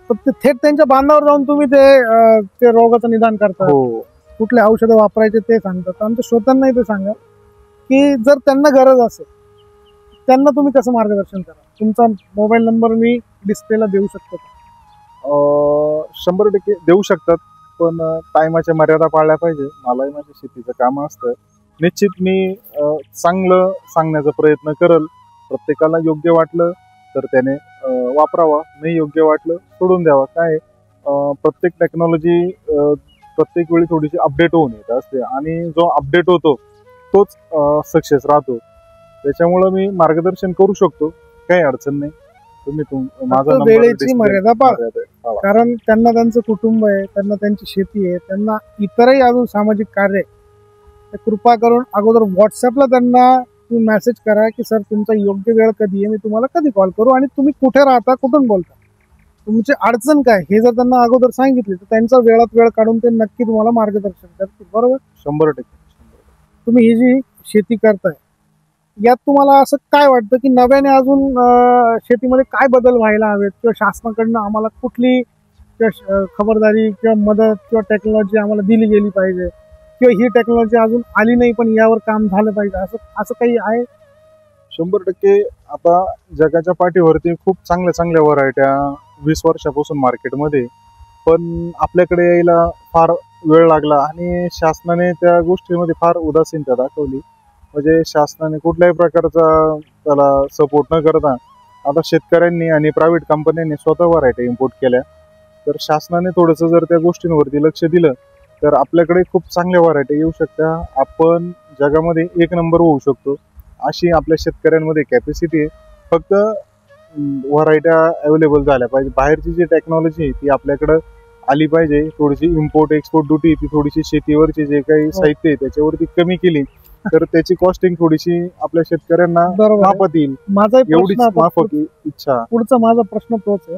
फक्त थेट त्यांच्या बांधावर जाऊन तुम्ही ते रोगाचं निदान करता, हो, कुठले औषधं वापरायचे ते सांगतात. आमच्या श्रोत्यांनाही ते सांगा की जर त्यांना गरज असेल त्यांना तुम्ही कसं मार्गदर्शन करा. तुमचा मोबाईल नंबर मी डिस्प्लेला देऊ शकतो का? 100% देऊ शकतात, पण टायमाच्या मर्यादा पाळल्या पाहिजे. मलाही माझ्या शेतीचं काम असतं. निश्चित मी चांगलं सांगण्याचा प्रयत्न करल. प्रत्येकाला योग्य वाटलं तर त्याने वापरावा, नाही योग्य वाटलं सोडून द्यावा. काय प्रत्येक टेक्नॉलॉजी प्रत्येक वेळी थोडीशी अपडेट होऊन येत असते आणि जो अपडेट होतो तोच सक्सेस राहतो. त्याच्यामुळं मी मार्गदर्शन करू शकतो, काही अडचण नाही. तुम्ही माझा फक्त नंबर वेळेची display मर्यादा पाळा. पाळा. कारण त्यांना त्यांचं कुटुंब आहे, त्यांना त्यांची शेती आहे, त्यांना इतरही अजून सामाजिक कार्य आहे. तर कृपा करून अगोदर व्हॉट्सअपला त्यांना तुम्ही मेसेज करा की सर तुमचा योग्य वेळ कधी आहे, मी तुम्हाला कधी कॉल करू आणि तुम्ही कुठे राहता, कुठून बोलता, तुमची अडचण काय, हे जर त्यांना अगोदर सांगितले तर त्यांचा वेळात वेळ काढून ते नक्की तुम्हाला मार्गदर्शन करतील. बरोबर? 100%. तुम्ही ही जी शेती करताय यात तुम्हाला असं काय वाटतं की नव्याने अजून शेतीमध्ये काय बदल व्हायला हवेत किंवा शासनाकडनं आम्हाला कुठली खबरदारी किंवा मदत किंवा टेक्नॉलॉजी आम्हाला दिली गेली पाहिजे किंवा ही टेक्नॉलॉजी अजून आली नाही पण यावर काम झालं पाहिजे, असं काही आहे? 100% आता जगाच्या पाठीवरती खूप चांगल्या चांगल्या व्हरायट्या 20 वर्षापासून मार्केटमध्ये, पण आपल्याकडे यायला फार वेळ लागला आणि शासनाने त्या गोष्टीमध्ये फार उदासीनता दाखवली. म्हणजे शासनाने कुठल्याही प्रकारचा त्याला सपोर्ट न करता आता शेतकऱ्यांनी आणि प्रायव्हेट कंपन्यांनी स्वतः व्हरायटी इम्पोर्ट केल्या. तर शासनाने थोडंसं जर त्या गोष्टींवरती लक्ष दिलं तर आपल्याकडे खूप चांगल्या व्हरायटी येऊ शकत्या. आपण जगामध्ये एक नंबर होऊ शकतो अशी आपल्या शेतकऱ्यांमध्ये कॅपॅसिटी आहे. फक्त व्हरायट्या अवेलेबल झाल्या पाहिजे. बाहेरची जी टेक्नॉलॉजी आहे ती आपल्याकडं आली पाहिजे. थोडीशी इम्पोर्ट एक्सपोर्ट ड्युटी ती थोडीशी शेतीवरची जे काही साहित्य आहे त्याच्यावरती कमी केली तर त्याची कॉस्टिंग थोडीशी आपल्या शेतकऱ्यांना माफत येईल. एवढीच माफक इच्छा. पुढचा माझा प्रश्न तोच आहे.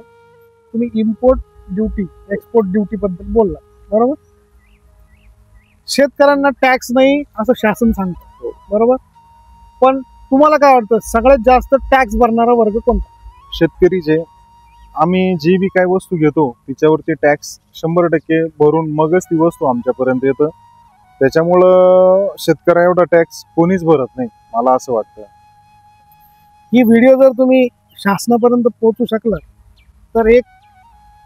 तुम्ही इम्पोर्ट ड्युटी एक्सपोर्ट ड्युटी बद्दल बोलला, बरोबर? शेतकऱ्यांना टॅक्स नाही असं शासन सांगतं, बरोबर? पण तुम्हाला काय वाटतं सगळ्यात जास्त टॅक्स भरणारा वर्ग कोणता? शेतकरी. जे आम्ही जी बी काय वस्तू घेतो तिच्यावरती टॅक्स 100% भरून मगच ती वस्तू आमच्यापर्यंत येतं. त्याच्यामुळं शेतकऱ्या एवढा टॅक्स कोणीच भरत नाही, मला असं वाटतं. ही व्हिडिओ जर तुम्ही शासनापर्यंत पोहोचू शकला तर एक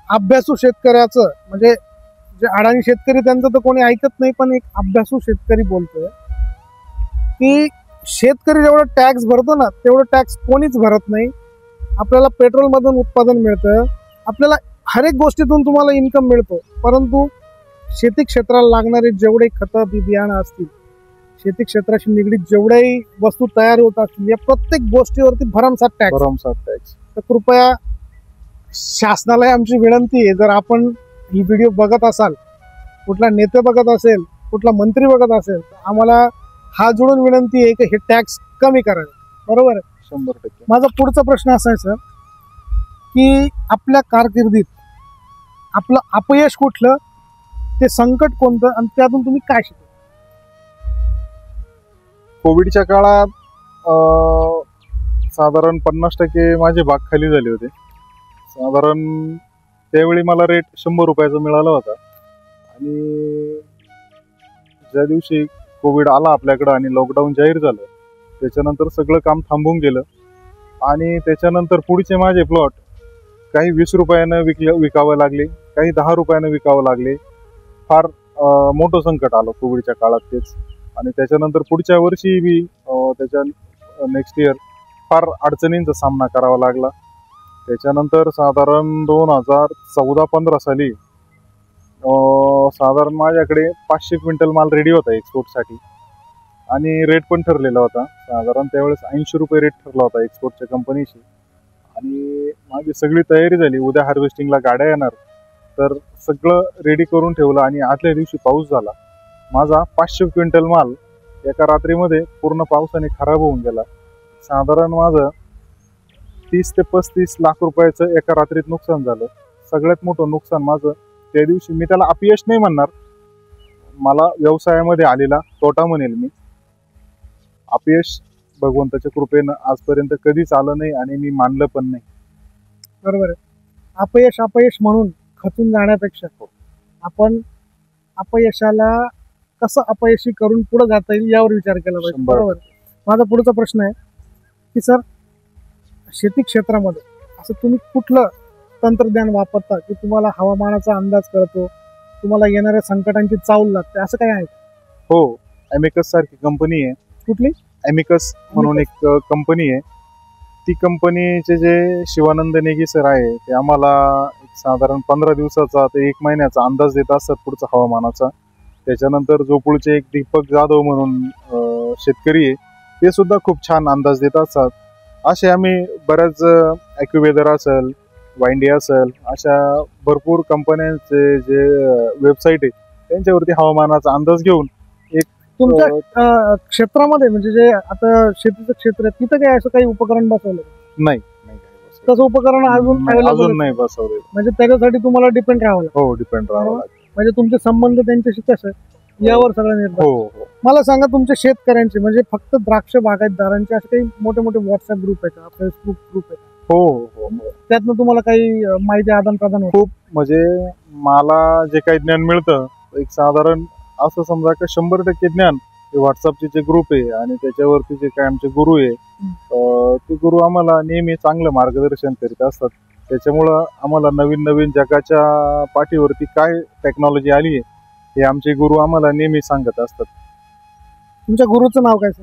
अभ्यासू शेतकऱ्याचं, म्हणजे जे अडाणी शेतकरी त्यांचं तर कोणी ऐकत नाही, पण एक अभ्यासू शेतकरी बोलतोय की शेतकरी जेवढं टॅक्स भरतो ना तेवढं टॅक्स कोणीच भरत नाही. आपल्याला पेट्रोल मधून उत्पादन मिळतं, आपल्याला हर एक गोष्टीतून तुम्हाला इन्कम मिळतो, परंतु शेती क्षेत्राला लागणारे जेवढे खतं बियाणं असतील, शेती क्षेत्राशी निगडीत जेवढ्याही वस्तू तयार होत असतील, या प्रत्येक गोष्टीवरती भरमसाठ टॅक्स. तर कृपया शासनाला आमची विनंती आहे, जर आपण ही व्हिडिओ बघत असाल, कुठला नेते बघत असेल, कुठला मंत्री बघत असेल, तर आम्हाला हात जोडून विनंती आहे की हे टॅक्स कमी करावे. बरोबर आहे. 100%. माझा पुढचा प्रश्न असा आहे सर, की आपल्या कारकिर्दीत आपलं अपयश कुठलं, ते संकट कोणतं आणि त्यातून तुम्ही काय शिकले? कोविडच्या काळात साधारण 50% माझे भाग खाली झाले होते. साधारण त्यावेळी मला रेट 100 रुपयाचा मिळाला होता. आणि ज्या दिवशी कोविड आला आपल्याकडं आणि लॉकडाऊन जाहीर झालं, त्याच्यानंतर सगळं काम थांबून गेलं. आणि त्याच्यानंतर पुढचे माझे प्लॉट काही 20 रुपयानं विकावं लागले, काही 10 रुपयानं विकावं लागले. फार मोठं संकट आलं कोविडच्या काळात तेच. आणि त्याच्यानंतर पुढच्या वर्षी बी त्याच्या नेक्स्ट इयर फार अडचणींचा सामना करावा लागला. त्याच्यानंतर साधारण 2014-15 साली साधारण माझ्याकडे 500 क्विंटल माल रेडी होता एक्सपोर्टसाठी. आणि रेट पण ठरलेला होता. साधारण त्यावेळेस 80 रुपये रेट ठरला होता एक्सपोर्टच्या कंपनीशी. आणि माझी सगळी तयारी झाली, उद्या हार्वेस्टिंगला गाड्या येणार, तर सगळं रेडी करून ठेवलं. आणि आदल्या दिवशी पाऊस झाला. माझा 500 क्विंटल माल एका रात्रीमध्ये पूर्ण पावसाने खराब होऊन गेला. साधारण माझं 30 ते 35 लाख रुपयाचं एका रात्रीत नुकसान झालं. सगळ्यात मोठं नुकसान माझं त्या दिवशी, मी त्याला अपयश नाही म्हणणार, मला व्यवसायामध्ये आलेला तोटा म्हणेल मी. अपयश भगवंताच्या कृपेनं आजपर्यंत कधीच आलं नाही आणि मी मानलं पण नाही. बरोबर आहे. अपयश म्हणून खचून जाण्यापेक्षा आपण अपयशाला कसं अपयशी करून पुढे जाता येईल यावर विचार केला पाहिजे. 100. बरोबर. माझा पुढचा प्रश्न आहे की सर, शेती क्षेत्रामध्ये असं तुम्ही कुठलं तंत्रज्ञान वापरता की तुम्हाला हवामानाचा अंदाज कळतो, तुम्हाला येणाऱ्या संकटांची चावल लागते, असं काय आहे? हो, ॲमिकस सारखी कंपनी आहे. कुठली? ॲमिकस म्हणून एक कंपनी आहे. ती कंपनीचे जे शिवानंद नेगी सर आहे, ते आम्हाला एक साधारण 15 दिवसाचा ते 1 महिन्याचा अंदाज देत असतात पुढचा हवामानाचा. त्याच्यानंतर जोपूळचे एक दीपक जाधव म्हणून शेतकरी आहे, ते सुद्धा खूप छान अंदाज देत असतात. असे आम्ही बऱ्याच ॲक्युवेदर असेल, वाइंडी असेल, अशा भरपूर कंपन्यांचे जे वेबसाईट आहे त्यांच्यावरती हवामानाचा अंदाज घेऊन एक तुमच्या क्षेत्रामध्ये, म्हणजे जे आता शेतीचं क्षेत्र आहे, तिथं काय असं काही उपकरण बसवलं? नाही, तसं उपकरण अजून नाही बसवले. म्हणजे त्याच्यासाठी तुम्हाला डिपेंड राहावं लागतं. हो, डिपेंड राहावं लागतं. म्हणजे तुमचे संबंध त्यांच्याशी कसं यावर सगळं निर्भर. हो. मला सांगा, तुमच्या शेतकऱ्यांचे म्हणजे फक्त द्राक्ष बागायतदारांचे असे काही मोठे मोठे व्हॉट्सअप ग्रुप आहेत, फेसबुक ग्रुप आहेत? हो. त्यातनं तुम्हाला काही माहिती आदान प्रदान होतं? खूप, म्हणजे मला जे काही ज्ञान मिळतं, एक साधारण असं समजा की 100% ज्ञान हे व्हॉट्सअपचे जे ग्रुप आहे आणि त्याच्यावरती जे काही आमचे गुरु आहे, ते गुरु आम्हाला नेहमी चांगलं मार्गदर्शन करीत असतात. त्याच्यामुळं आम्हाला नवीन नवीन जगाच्या पाठीवरती काय टेक्नॉलॉजी आली आहे हे आमचे गुरु आम्हाला नेहमी सांगत असतात. तुमच्या गुरुचं नाव काय सर?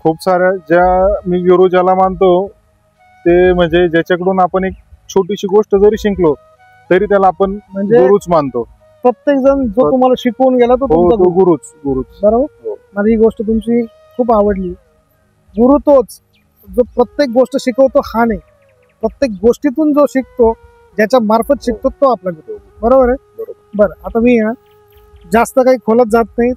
खूप साऱ्या, ज्या मी गुरु ज्याला मानतो ते म्हणजे ज्याच्याकडून आपण एक छोटीशी गोष्ट जरी शिकलो तरी त्याला आपण म्हणजे गुरुच मानतो. प्रत्येक जण जो तुम्हाला शिकवून गेला तो तुमचा तो गुरुच. बरोबर. मला ही गोष्ट तुमची खूप आवडली. गुरु तोच जो प्रत्येक गोष्ट शिकवतो, हा नाही, प्रत्येक गोष्टीतून जो शिकतो, ज्याच्या मार्फत शिकतो, तो आपला गुरु. बरोबर आहे. बरं, आता मी जास्त काही खोलत जात नाही,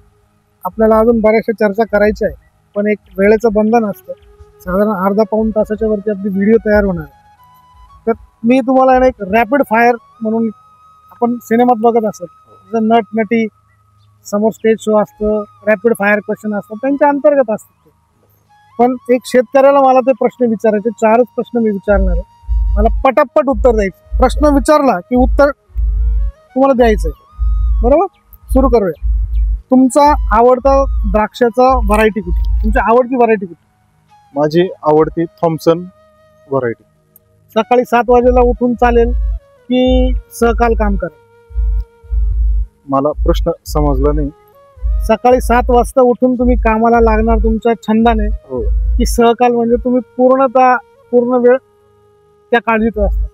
आपल्याला अजून बऱ्याचशा चर्चा करायच्या आहे, पण एक वेळेचं बंधन असतं. साधारण अर्धा-पाऊण तासाच्या वरती आपली व्हिडिओ तयार होणार. तर मी तुम्हाला एक रॅपिड फायर म्हणून, आपण सिनेमात बघत असत जसं नट नटी समोर स्टेज शो असतं, रॅपिड फायर क्वेश्चन असतात, त्यांच्या अंतर्गत असतात. पण एक शेतकऱ्याला मला ते प्रश्न विचारायचे, 4च प्रश्न मी विचारणार आहे. मला पटापट उत्तर द्यायचं. प्रश्न विचारला की उत्तर तुम्हाला द्यायचंय. बरोबर. सुरू करूया. तुमचा आवडता द्राक्षाचा व्हरायटी कुठली? तुमची आवडती व्हरायटी कुठली? माझी आवडती थॉम्सन व्हरायटी. सकाळी 7 वाजेला उठून चालेल की सहकाल काम करेल? मला प्रश्न समजला नाही. सकाळी 7 वाजता उठून तुम्ही कामाला लागणार तुमच्या छंदाने, हो, की सहकाल म्हणजे तुम्ही पूर्ण वेळ त्या काळजीत असता?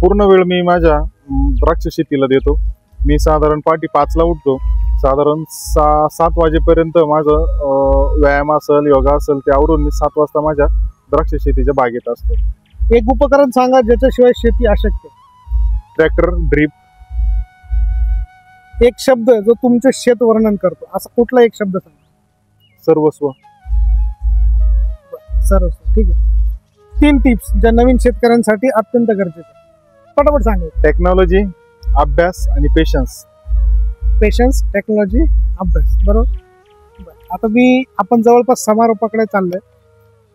पूर्ण वेळ मी माझ्या द्राक्ष शेतीला देतो. मी साधारण पहाटे 5ला उठतो. साधारण 7 वाजेपर्यंत माझं व्यायाम असेल, योगा असेल, ते आवरून मी 7 वाजता माझ्या द्राक्ष शेतीच्या बागेत असतो. एक उपकरण सांगा ज्याच्याशिवाय शेती अशक्य. Tractor, drip. एक शब्द जो तुमचे शेत वर्णन करतो, असा कुठला एक शब्द सांगा. सर्वस्व. सर्व. ठीक आहे. 3 टिप्स ज्या नवीन शेतकऱ्यांसाठी अत्यंत गरजेच्या. पटापट सांगा. टेक्नॉलॉजी, अभ्यास आणि पेशन्स. पेशन्स, टेक्नॉलॉजी, अभ्यास. बरोबर. आता आपण जवळपास समारोपाकडे चाललोय,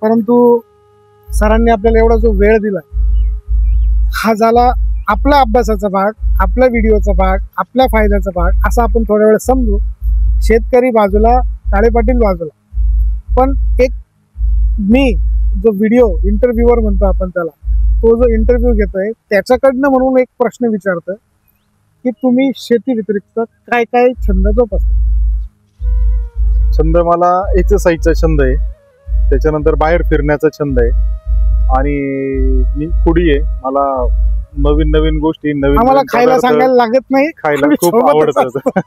परंतु सरांनी आपल्याला एवढा जो वेळ दिला हा झाला आपला अभ्यासाचा भाग, आपल्या व्हिडिओचा भाग, आपल्या फायद्याचा भाग, असा आपण थोड्या वेळ समजू. शेतकरी बाजूला, काळे पाटील बाजूला. पण एक मी जो व्हिडिओ इंटरव्ह्यूवर म्हणतो आपण त्याला, तो जो इंटरव्ह्यू घेतोय त्याच्याकडनं म्हणून एक प्रश्न विचारतोय की तुम्ही शेती व्यतिरिक्त काय काय छंद जोपासता. छंद मला एक्सरसाइजचा छंद आहे, त्याच्यानंतर बाहेर फिरण्याचा छंद आहे, आणि मी फूडी आहे. मला नवीन नवीन गोष्टी, नवीन आम्हाला खायला सांगायला लागत नाही, खायला आम्ही खूप सोबतच आवडतं.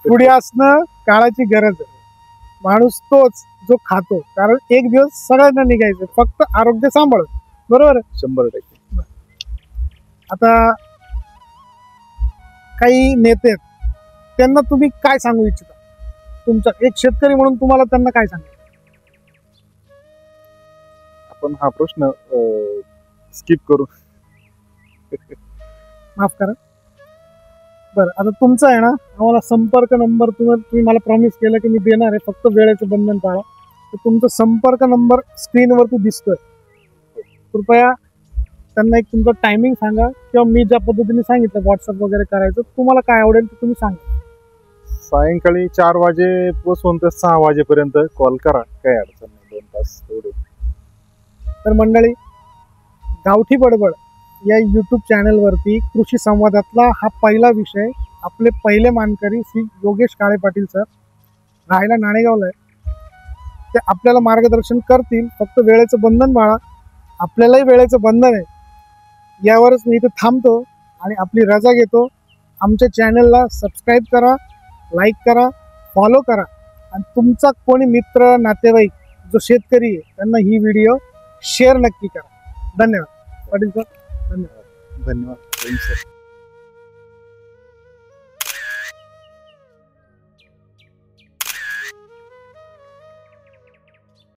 पुढे असणं काळाची गरज आहे. माणूस तोच जो खातो, कारण एक दिवस सगळ्यांना निघायचं, फक्त आरोग्य सांभाळत. बरोबर. 100%. आता काही नेते आहेत, त्यांना तुम्ही काय सांगू इच्छिता. तुमचा एक शेतकरी म्हणून तुम्हाला त्यांना काय सांगा. आपण हा प्रश्न स्किप करू. माफ करा. बरं, आता तुमचा आहे ना, आम्हाला संपर्क नंबर तुम्ही मला प्रॉमिस केलं की मी देणार आहे, फक्त वेळेचं बंधन पाळा. तर तुमचा संपर्क नंबर स्क्रीनवरती दिसतोय. कृपया त्यांना एक तुमचं टायमिंग सांगा, किंवा मी ज्या पद्धतीने सांगितलं व्हॉट्सअप वगैरे करायचं, तुम्हाला काय आवडेल ते तुम्ही सांगा. सायंकाळी 4 वाजेपासून ते 6 वाजेपर्यंत कॉल करा, काही अडचण नाही. 2 तास तेवढे. तर मंडळी, गावठी बडबड या यूट्यूब चॅनलवरती कृषी संवादातला हा पहिला विषय. आपले पहिले मानकरी श्री योगेश काळे पाटील सर, राहायला नाणेगावला आहे. ते आपल्याला मार्गदर्शन करतील, फक्त वेळेचं बंधन बाळा. आपल्यालाही वेळेचं बंधन आहे. यावरच मी इथे थांबतो आणि आपली रजा घेतो. आमच्या चॅनलला सबस्क्राईब करा, लाईक करा, फॉलो करा, आणि तुमचा कोणी मित्र, नातेवाईक जो शेतकरी आहे त्यांना ही व्हिडिओ शेअर नक्की करा. धन्यवाद पाटील सर. धन्यवाद. धन्यवाद.